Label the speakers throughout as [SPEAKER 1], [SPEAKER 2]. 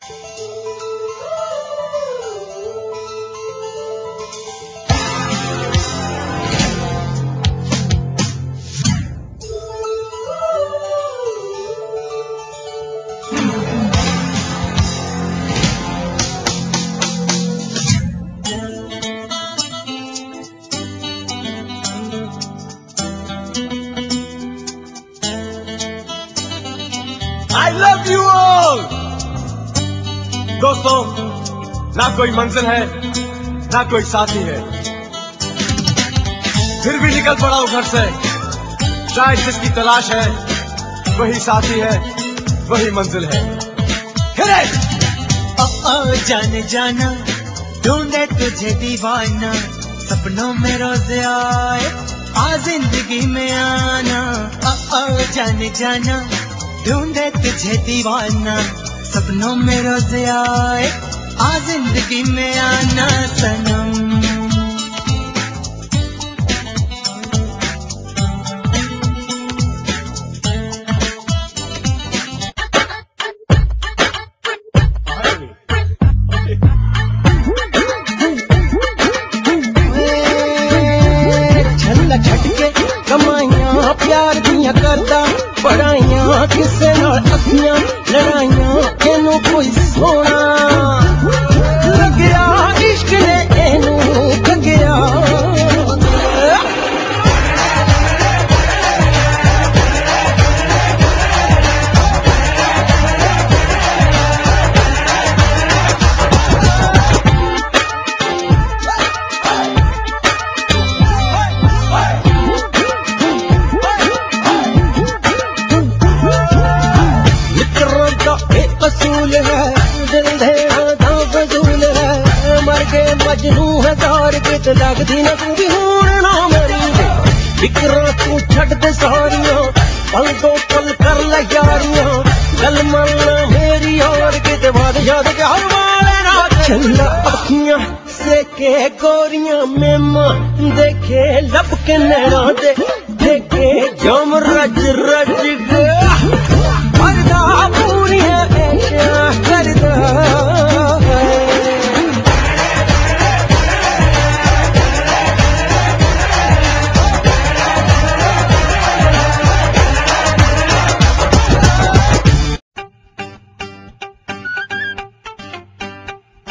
[SPEAKER 1] I love you all! दोस्तों, ना कोई मंजिल है, ना कोई साथी है, फिर भी निकल पड़ा हूं घर से। शायद जिसकी तलाश है, वही साथी है, वही मंजिल है।
[SPEAKER 2] जाने जाना, ढूंढे तुझे दीवाना, सपनों में रोज आए, आ जिंदगी में आना। जाने जाना, ढूंढे तुझे दीवाना, सपनों में रोज आए, आ जिंदगी में आना सनम। छल्ला छटके कमाइयां प्यार दियां करदा, पढ़ाइयां किसे नाल अखियां लड़ाइयां, एनू कोई सोना लग्या, इश्क ने एनू ठगया। कसूल है दिल देना फजूल है, मर के मजनू है तार के ते लगदी ना तू भी होण ना मरी। फिक्रां तू छड्ड दे सारियां, पल दो पल कर ले यारियां, गल मरना मेरी और के ते बाद याद के हर वाले ना। चला अखियां से के गोरियां मेमा देखे लब के नैना दे, देखे जम रज रज गया मरदा पूरी है करदा।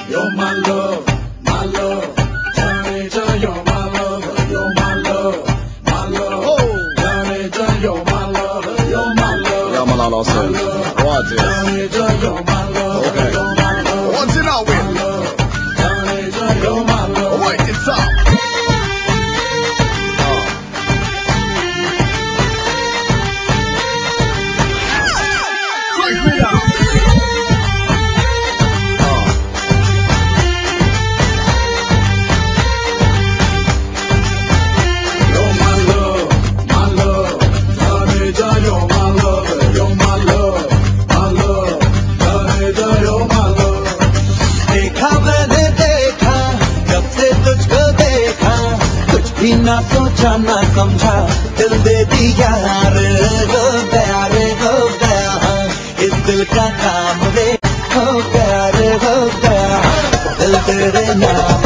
[SPEAKER 3] You're my love, my love. Johnny, you're my love, you're my love, my love. Oh, Johnny, you're my love, you're my love.
[SPEAKER 4] Yeah, my love, also. Watch it.
[SPEAKER 3] Johnny, you're my love,
[SPEAKER 4] Okay.
[SPEAKER 3] you're my love.
[SPEAKER 4] Watch it out with.
[SPEAKER 3] Johnny, you're my love.
[SPEAKER 4] Wait, it's up. Break me out.
[SPEAKER 3] You're my love, my love. Johnny, you're my love, you're my love, my love. Johnny, you're my love.
[SPEAKER 2] देखा मैंने देखा, जब से तुझको देखा, कुछ भी ना सोचा ना समझा, दिल दे दिया रे हो गया रे हो गया। इस दिल का काम रे हो गया रे हो गया, दिल तेरे नाम